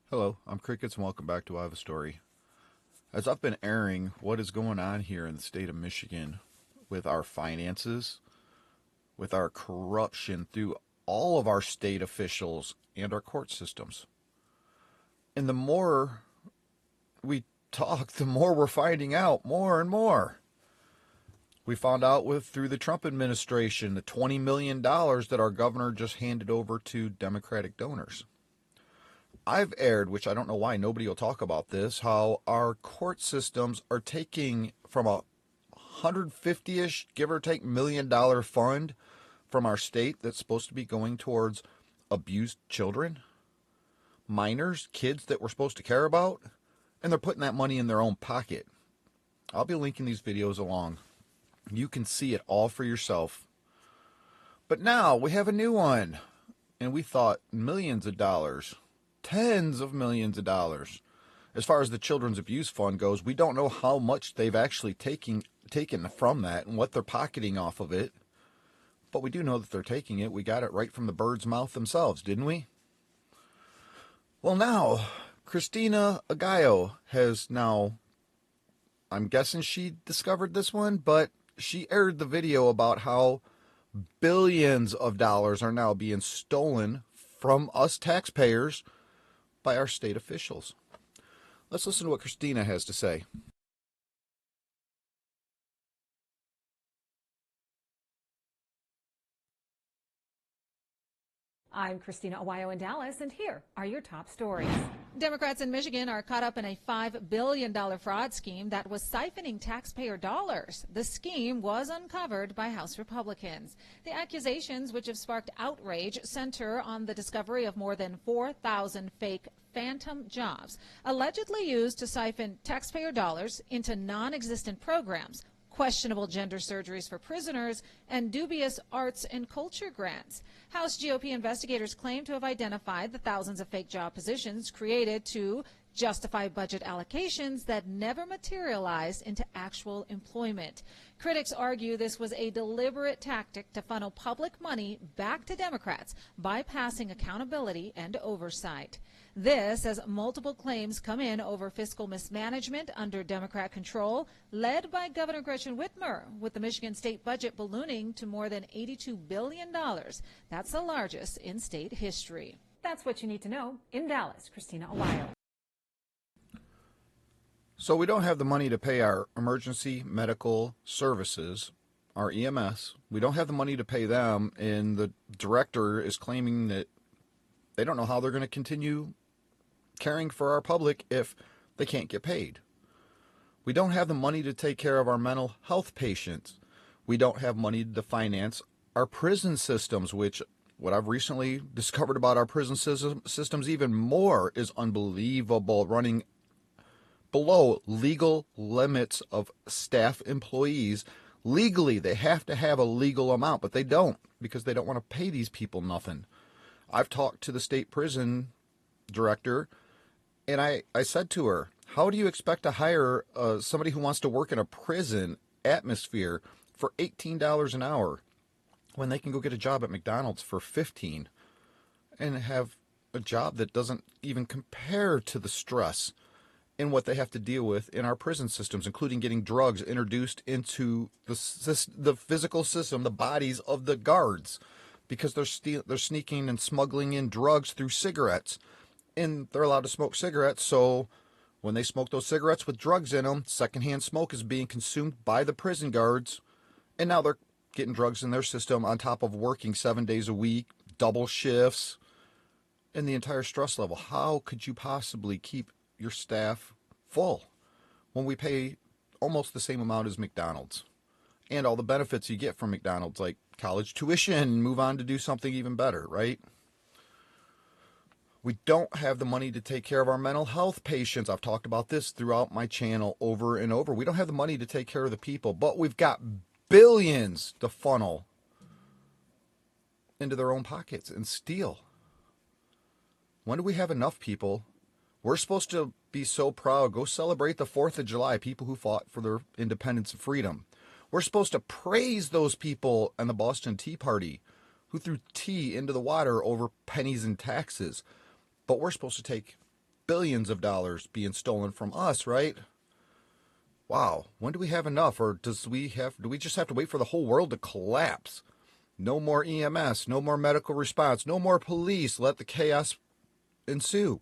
Hello, I'm Crickets and welcome back to I Have a Story. As I've been airing what is going on here in the state of Michigan with our finances, with our corruption through all of our state officials and our court systems. And the more we talk, the more we're finding out more and more. We found out through the Trump administration the $20 million that our governor just handed over to Democratic donors. I've aired, which I don't know why nobody will talk about this, how our court systems are taking from a 150-ish, give or take, $1 million fund from our state that's supposed to be going towards abused children, minors, kids that we're supposed to care about, and they're putting that money in their own pocket. I'll be linking these videos along. You can see it all for yourself. But now we have a new one, and we thought millions of dollars. Tens of millions of dollars. As far as the Children's Abuse Fund goes, we don't know how much they've actually taken from that and what they're pocketing off of it. But we do know that they're taking it. We got it right from the bird's mouth themselves, didn't we? Well, now, Christina Aguayo has now, I'm guessing she discovered this one, but she aired the video about how billions of dollars are now being stolen from us taxpayers by our state officials. Let's listen to what Christina has to say. I'm Christina Aguayo in Dallas, and here are your top stories. Democrats in Michigan are caught up in a $5 billion fraud scheme that was siphoning taxpayer dollars. The scheme was uncovered by House Republicans. The accusations, which have sparked outrage, center on the discovery of more than 4,000 fake phantom jobs, allegedly used to siphon taxpayer dollars into non-existent programs, questionable gender surgeries for prisoners, and dubious arts and culture grants. House GOP investigators claim to have identified the thousands of fake job positions created to justify budget allocations that never materialized into actual employment. Critics argue this was a deliberate tactic to funnel public money back to Democrats, bypassing accountability and oversight. This as multiple claims come in over fiscal mismanagement under Democrat control, led by Governor Gretchen Whitmer, with the Michigan state budget ballooning to more than $82 billion. That's the largest in state history. That's what you need to know. In Dallas, Christina Aguayo. So we don't have the money to pay our emergency medical services, our EMS. We don't have the money to pay them, and the director is claiming that they don't know how they're going to continue caring for our public if they can't get paid. We don't have the money to take care of our mental health patients. We don't have money to finance our prison systems, which what I've recently discovered about our prison systems even more is unbelievable, running below legal limits of staff employees. Legally, they have to have a legal amount, but they don't because they don't want to pay these people nothing. I've talked to the state prison director, and I said to her, how do you expect to hire somebody who wants to work in a prison atmosphere for $18 an hour when they can go get a job at McDonald's for $15 and have a job that doesn't even compare to the stress in what they have to deal with in our prison systems, including getting drugs introduced into the physical system, the bodies of the guards, because they're sneaking and smuggling in drugs through cigarettes, and they're allowed to smoke cigarettes. So when they smoke those cigarettes with drugs in them, secondhand smoke is being consumed by the prison guards, and now they're getting drugs in their system on top of working 7 days a week, double shifts, and the entire stress level. How could you possibly keep your staff full when we pay almost the same amount as McDonald's and all the benefits you get from McDonald's, like college tuition, move on to do something even better, right? We don't have the money to take care of our mental health patients. I've talked about this throughout my channel over and over. We don't have the money to take care of the people, but we've got billions to funnel into their own pockets and steal. When do we have enough people? We're supposed to be so proud. Go celebrate the 4th of July, people who fought for their independence and freedom. We're supposed to praise those people and the Boston Tea Party who threw tea into the water over pennies and taxes. But we're supposed to take billions of dollars being stolen from us, right? Wow, when do we have enough, or do we just have to wait for the whole world to collapse? No more EMS, no more medical response, no more police. Let the chaos ensue.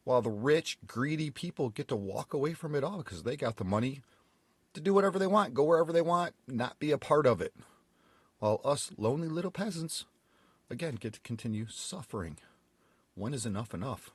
While the rich, greedy people get to walk away from it all because they got the money to do whatever they want, go wherever they want, not be a part of it. While us lonely little peasants, again, get to continue suffering. When is enough enough?